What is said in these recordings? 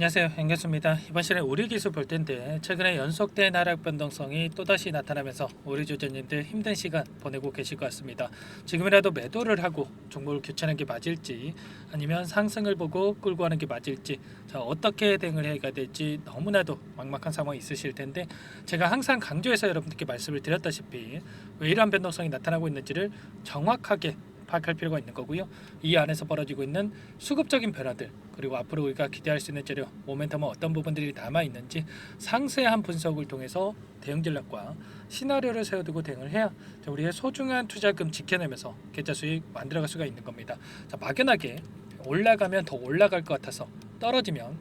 안녕하세요, 연결수입니다. 이번 시간에 우리 기술 볼 텐데 최근에 연속된 하락 변동성이 또다시 나타나면서 우리 주주님들 힘든 시간 보내고 계실 것 같습니다. 지금이라도 매도를 하고 종목을 교체하는 게 맞을지 아니면 상승을 보고 끌고 가는 게 맞을지 어떻게 대응을 해야 될지 너무나도 막막한 상황이 있으실 텐데 제가 항상 강조해서 여러분들께 말씀을 드렸다시피 왜 이러한 변동성이 나타나고 있는지를 정확하게 파악할 필요가 있는 거고요. 이 안에서 벌어지고 있는 수급적인 변화들 그리고 앞으로 우리가 기대할 수 있는 재료 모멘텀은 어떤 부분들이 남아 있는지 상세한 분석을 통해서 대응 전략과 시나리오를 세워두고 대응을 해야 우리의 소중한 투자금 지켜내면서 계좌 수익 만들어갈 수가 있는 겁니다. 막연하게 올라가면 더 올라갈 것 같아서 떨어지면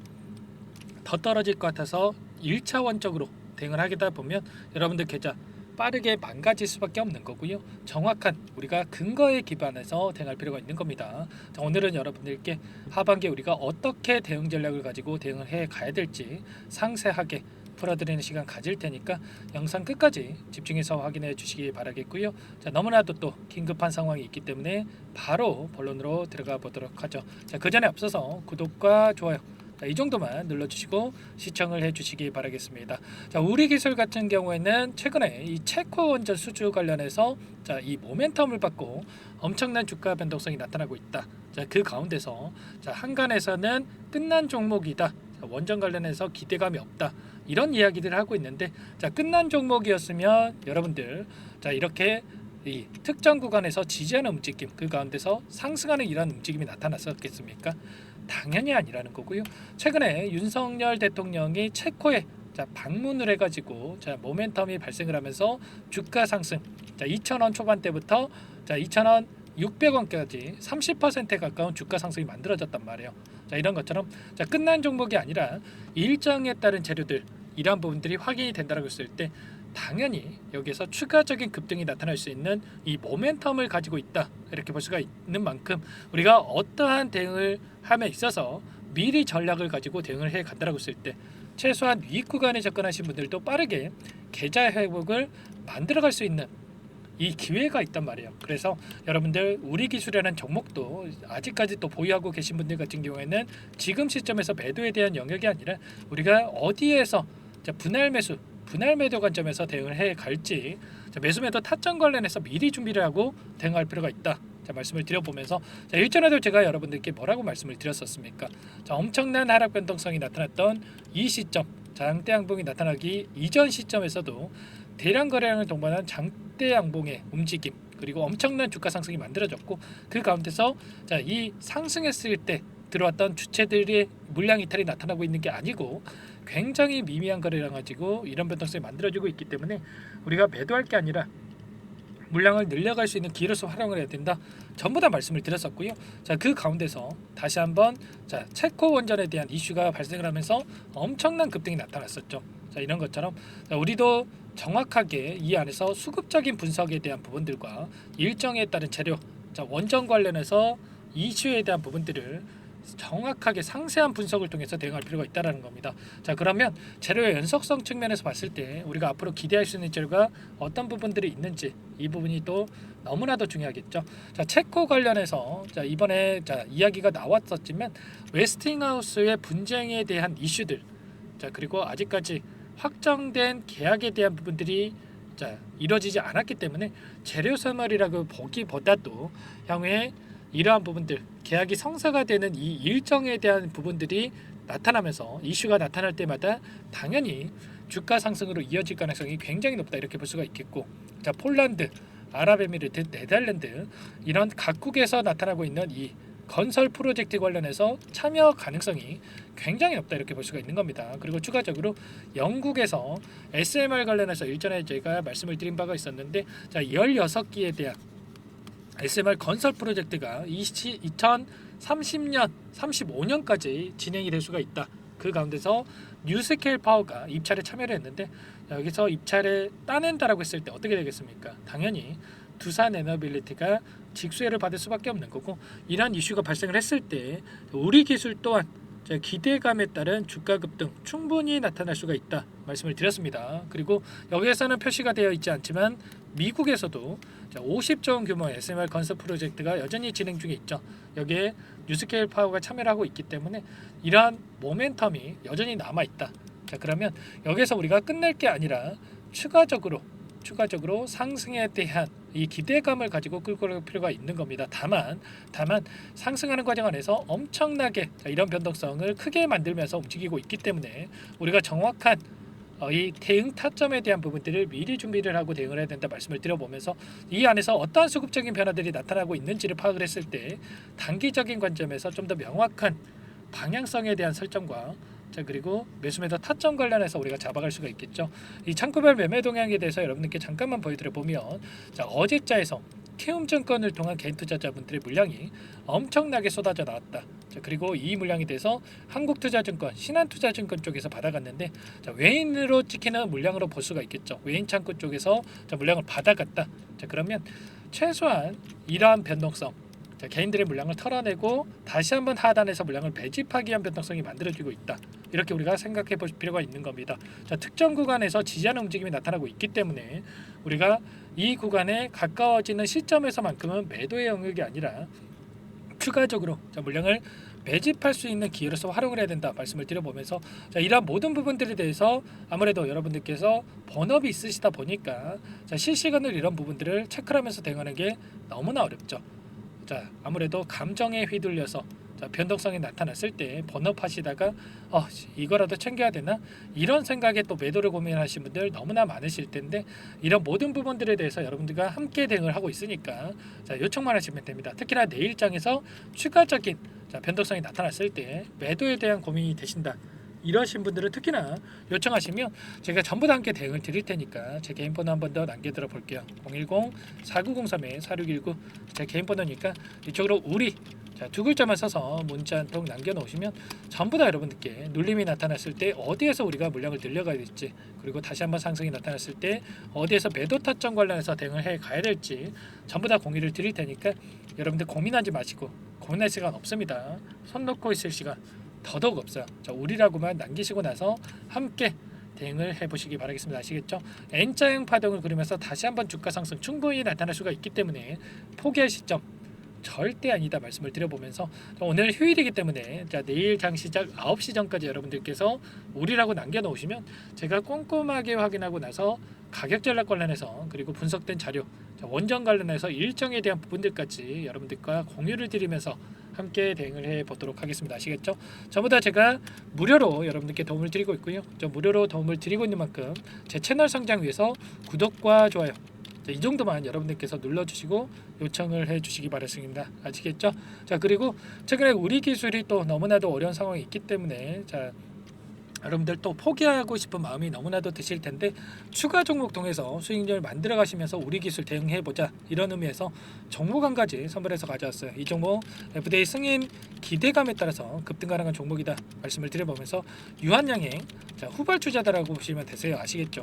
더 떨어질 것 같아서 1차원적으로 대응을 하다 보면 여러분들 계좌 빠르게 망가질 수밖에 없는 거고요. 정확한 우리가 근거에 기반해서 대응할 필요가 있는 겁니다. 자, 오늘은 여러분들께 하반기에 우리가 어떻게 대응 전략을 가지고 대응을 해 가야 될지 상세하게 풀어드리는 시간 가질 테니까 영상 끝까지 집중해서 확인해 주시기 바라겠고요. 자, 너무나도 또 긴급한 상황이 있기 때문에 바로 본론으로 들어가 보도록 하죠. 자, 그 전에 앞서서 구독과 좋아요 이 정도만 눌러주시고 시청을 해주시기 바라겠습니다. 자, 우리 기술 같은 경우에는 최근에 이 체코 원전 수주 관련해서 이 모멘텀을 받고 엄청난 주가 변동성이 나타나고 있다. 자, 그 가운데서 한간에서는 끝난 종목이다. 원전 관련해서 기대감이 없다. 이런 이야기들을 하고 있는데 끝난 종목이었으면 여러분들 이렇게 이 특정 구간에서 지지하는 움직임 그 가운데서 상승하는 이런 움직임이 나타났었겠습니까? 당연히 아니라는 거고요. 최근에 윤석열 대통령이 체코에 방문을 해가지고 모멘텀이 발생을 하면서 주가 상승 2,000원 초반대부터 2,000원 600원까지 30%에 가까운 주가 상승이 만들어졌단 말이에요. 이런 것처럼 끝난 종목이 아니라 일정에 따른 재료들 이러한 부분들이 확인이 된다고 했을 때 당연히 여기에서 추가적인 급등이 나타날 수 있는 이 모멘텀을 가지고 있다 이렇게 볼 수가 있는 만큼 우리가 어떠한 대응을 함에 있어서 미리 전략을 가지고 대응을 해 간다고 했을 때 최소한 윗 구간에 접근하신 분들도 빠르게 계좌 회복을 만들어갈 수 있는 이 기회가 있단 말이에요. 그래서 여러분들 우리 기술이라는 종목도 아직까지 또 보유하고 계신 분들 같은 경우에는 지금 시점에서 매도에 대한 영역이 아니라 우리가 어디에서 분할 매수 분할 매도 관점에서 대응을 해 갈지 매수 매도 타점 관련해서 미리 준비를 하고 대응할 필요가 있다. 말씀을 드려보면서 일전에도 제가 여러분들께 뭐라고 말씀을 드렸었습니까? 엄청난 하락 변동성이 나타났던 이 시점 장대 양봉이 나타나기 이전 시점에서도 대량 거래량을 동반한 장대 양봉의 움직임 그리고 엄청난 주가 상승이 만들어졌고 그 가운데서 이 상승했을 때 들어왔던 주체들의 물량 이탈이 나타나고 있는 게 아니고 굉장히 미미한 거래량 가지고 이런 변동성이 만들어지고 있기 때문에 우리가 매도할 게 아니라 물량을 늘려갈 수 있는 기회로서 활용을 해야 된다. 전부 다 말씀을 드렸었고요. 그 가운데서 다시 한번 체코 원전에 대한 이슈가 발생을 하면서 엄청난 급등이 나타났었죠. 이런 것처럼 우리도 정확하게 이 안에서 수급적인 분석에 대한 부분들과 일정에 따른 재료 원전 관련해서 이슈에 대한 부분들을 정확하게 상세한 분석을 통해서 대응할 필요가 있다는 겁니다. 그러면 재료의 연속성 측면에서 봤을 때 우리가 앞으로 기대할 수 있는 재료가 어떤 부분들이 있는지 이 부분이 또 너무나도 중요하겠죠. 체코 관련해서 이번에 이야기가 나왔었지만 웨스팅하우스의 분쟁에 대한 이슈들 그리고 아직까지 확정된 계약에 대한 부분들이 이루어지지 않았기 때문에 재료 소멸이라고 보기보다도 향후에 이러한 부분들 계약이 성사가 되는 이 일정에 대한 부분들이 나타나면서 이슈가 나타날 때마다 당연히 주가 상승으로 이어질 가능성이 굉장히 높다 이렇게 볼 수가 있겠고 폴란드, 아랍에미리트, 네덜란드 이런 각국에서 나타나고 있는 이 건설 프로젝트 관련해서 참여 가능성이 굉장히 높다 이렇게 볼 수가 있는 겁니다. 그리고 추가적으로 영국에서 SMR 관련해서 일전에 제가 말씀을 드린 바가 있었는데 16기에 대한 SMR 건설 프로젝트가 2030년, 35년까지 진행이 될 수가 있다. 그 가운데서 뉴스케일 파워가 입찰에 참여를 했는데 여기서 입찰에 따낸다라고 했을 때 어떻게 되겠습니까? 당연히 두산 에너빌리티가 직수혜를 받을 수밖에 없는 거고 이러한 이슈가 발생을 했을 때 우리 기술 또한 자, 기대감에 따른 주가 급등 충분히 나타날 수가 있다 말씀을 드렸습니다. 그리고 여기에서는 표시가 되어 있지 않지만 미국에서도 50조 원 규모의 SMR 건설 프로젝트가 여전히 진행 중에 있죠. 여기에 뉴스케일 파워가 참여를 하고 있기 때문에 이러한 모멘텀이 여전히 남아 있다. 자, 그러면 여기서 우리가 끝낼 게 아니라 추가적으로 상승에 대한 이 기대감을 가지고 끌고 갈 필요가 있는 겁니다. 다만 상승하는 과정 안에서 엄청나게 이런 변동성을 크게 만들면서 움직이고 있기 때문에 우리가 정확한 이 대응 타점에 대한 부분들을 미리 준비를 하고 대응을 해야 된다 말씀을 드려보면서 이 안에서 어떠한 수급적인 변화들이 나타나고 있는지를 파악을 했을 때 단기적인 관점에서 좀 더 명확한 방향성에 대한 설정과 자, 그리고 매수매도 타점 관련해서 우리가 잡아갈 수가 있겠죠. 이 창구별 매매 동향에 대해서 여러분들께 잠깐만 보여드려 보면, 자, 어제자에서 키움증권을 통한 개인 투자자분들의 물량이 엄청나게 쏟아져 나왔다. 자, 그리고 이 물량에 대해서 한국투자증권, 신한투자증권 쪽에서 받아갔는데, 자, 외인으로 찍히는 물량으로 볼 수가 있겠죠. 외인 창구 쪽에서 자, 물량을 받아갔다. 자, 그러면 최소한 이러한 변동성, 자, 개인들의 물량을 털어내고 다시 한번 하단에서 물량을 배집하기 위한 변동성이 만들어지고 있다. 이렇게 우리가 생각해 볼 필요가 있는 겁니다. 자, 특정 구간에서 지지하는 움직임이 나타나고 있기 때문에 우리가 이 구간에 가까워지는 시점에서만큼은 매도의 영역이 아니라 추가적으로 자, 물량을 매집할 수 있는 기회로서 활용을 해야 된다 말씀을 드려보면서 자, 이러한 모든 부분들에 대해서 아무래도 여러분들께서 본업이 있으시다 보니까 자, 실시간으로 이런 부분들을 체크를 하면서 대응하는 게 너무나 어렵죠. 자, 아무래도 감정에 휘둘려서 자, 변동성이 나타났을 때 번업하시다가 이거라도 챙겨야 되나 이런 생각에 또 매도를 고민하시는 분들 너무나 많으실 텐데 이런 모든 부분들에 대해서 여러분들과 함께 대응을 하고 있으니까 자, 요청만 하시면 됩니다. 특히나 내일장에서 추가적인 자, 변동성이 나타났을 때 매도에 대한 고민이 되신다. 이러신 분들은 특히나 요청하시면 제가 전부 다 함께 대응을 드릴 테니까 제 개인 번호 한 번 더 남겨드려 볼게요. 010-4903-4619 제 개인 번호니까 이쪽으로 우리 자, 두 글자만 써서 문자 한 통 남겨놓으시면 전부 다 여러분들께 눌림이 나타났을 때 어디에서 우리가 물량을 늘려가야 될지 그리고 다시 한번 상승이 나타났을 때 어디에서 매도 타점 관련해서 대응을 해 가야 될지 전부 다 공유를 드릴 테니까 여러분들 고민하지 마시고 고민할 시간 없습니다. 손 놓고 있을 시간 더더욱 없어요. 자, 우리라고만 남기시고 나서 함께 대응을 해보시기 바라겠습니다. 아시겠죠? N자형 파동을 그리면서 다시 한번 주가 상승 충분히 나타날 수가 있기 때문에 포기할 시점 절대 아니다 말씀을 드려보면서 오늘 휴일이기 때문에 자, 내일 장 시작 9시 전까지 여러분들께서 우리라고 남겨놓으시면 제가 꼼꼼하게 확인하고 나서 가격 전략 관련해서 그리고 분석된 자료 자, 원전 관련해서 일정에 대한 부분들까지 여러분들과 공유를 드리면서 함께 대응을 해보도록 하겠습니다. 아시겠죠? 전부 다 제가 무료로 여러분들께 도움을 드리고 있고요. 무료로 도움을 드리고 있는 만큼 제 채널 성장 위해서 구독과 좋아요 이 정도만 여러분들께서 눌러주시고 요청을 해주시기 바랍니다. 아시겠죠? 자, 그리고 최근에 우리 기술이 또 너무나도 어려운 상황이 있기 때문에 자, 여러분들 또 포기하고 싶은 마음이 너무나도 드실 텐데 추가 종목 통해서 수익률 만들어 가시면서 우리 기술 대응해 보자 이런 의미에서 종목 한 가지 선별해서 가져왔어요. 이 종목 FDA 승인 기대감에 따라서 급등 가능한 종목이다 말씀을 드려보면서 유한양행 자, 후발주자다라고 보시면 되세요. 아시겠죠?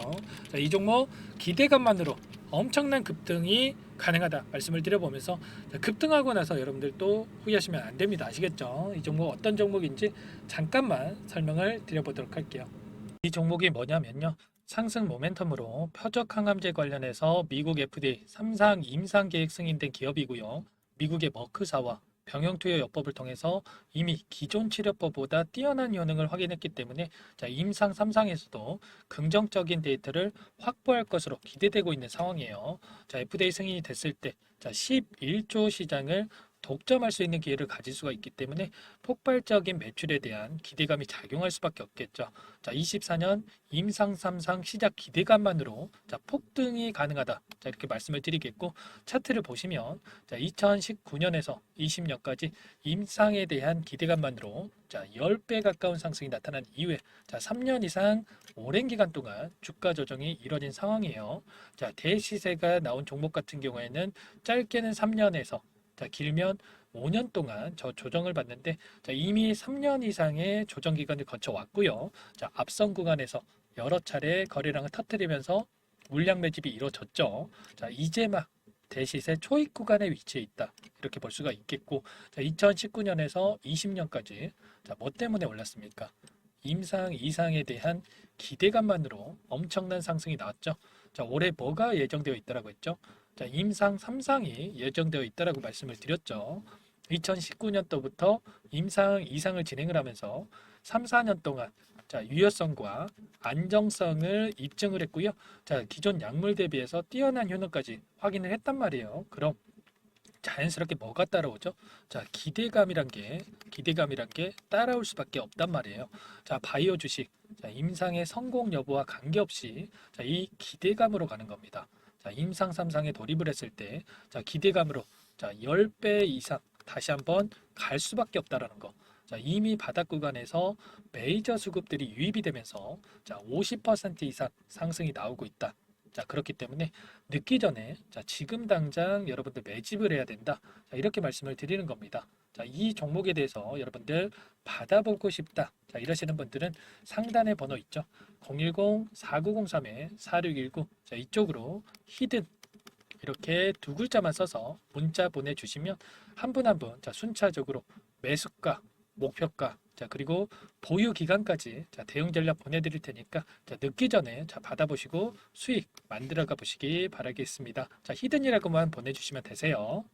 자, 이 종목 기대감만으로 엄청난 급등이 가능하다 말씀을 드려보면서 급등하고 나서 여러분들 또 후회하시면 안 됩니다. 아시겠죠? 이 종목 어떤 종목인지 잠깐만 설명을 드려보도록 할게요. 이 종목이 뭐냐면요. 상승 모멘텀으로 표적 항암제 관련해서 미국 FDA 3상 임상 계획 승인된 기업이고요. 미국의 머크사와 병용투여 요법을 통해서 이미 기존 치료법보다 뛰어난 효능을 확인했기 때문에 자, 임상 3상에서도 긍정적인 데이터를 확보할 것으로 기대되고 있는 상황이에요. 자, FDA 승인이 됐을 때 자, 11조 시장을 독점할 수 있는 기회를 가질 수가 있기 때문에 폭발적인 매출에 대한 기대감이 작용할 수밖에 없겠죠. 자, 24년 임상 3상 시작 기대감만으로 자, 폭등이 가능하다. 자, 이렇게 말씀을 드리겠고 차트를 보시면 자, 2019년에서 20년까지 임상에 대한 기대감만으로 자, 10배 가까운 상승이 나타난 이후에 자, 3년 이상 오랜 기간 동안 주가 조정이 이뤄진 상황이에요. 자, 대시세가 나온 종목 같은 경우에는 짧게는 3년에서 자, 길면 5년 동안 저 조정을 받는데 자, 이미 3년 이상의 조정 기간을 거쳐 왔고요. 자, 앞선 구간에서 여러 차례 거래량을 터뜨리면서 물량 매집이 이루어졌죠. 자, 이제 막 대시세 초입 구간에 위치해 있다. 이렇게 볼 수가 있겠고, 자, 2019년에서 20년까지 뭐 때문에 올랐습니까? 임상 이상에 대한 기대감만으로 엄청난 상승이 나왔죠. 자, 올해 뭐가 예정되어 있다라고 했죠? 자, 임상 3상이 예정되어 있다라고 말씀을 드렸죠. 2019년도부터 임상 이상을 진행을 하면서 3, 4년 동안 자, 유효성과 안정성을 입증을 했고요. 자, 기존 약물 대비해서 뛰어난 효능까지 확인을 했단 말이에요. 그럼 자연스럽게 뭐가 따라오죠? 자, 기대감이란 게 따라올 수밖에 없단 말이에요. 자, 바이오 주식, 자, 임상의 성공 여부와 관계없이 자, 이 기대감으로 가는 겁니다. 자, 임상 3상에 돌입을 했을 때, 자, 기대감으로 자, 10배 이상 다시 한번 갈 수밖에 없다라는 거. 자, 이미 바닥 구간에서 메이저 수급들이 유입이 되면서 자, 50% 이상 상승이 나오고 있다. 자, 그렇기 때문에 늦기 전에 자, 지금 당장 여러분들 매집을 해야 된다. 자, 이렇게 말씀을 드리는 겁니다. 자, 이 종목에 대해서 여러분들 받아보고 싶다. 자, 이러시는 분들은 상단에 번호 있죠. 010-4903-4619. 자, 이쪽으로 히든 이렇게 두 글자만 써서 문자 보내주시면 한 분 한 분 자, 순차적으로 매수가, 목표가, 자, 그리고 보유 기간까지 자, 대응 전략 보내드릴 테니까 자, 늦기 전에 자, 받아보시고 수익 만들어가 보시기 바라겠습니다. 자, 히든이라고만 보내주시면 되세요.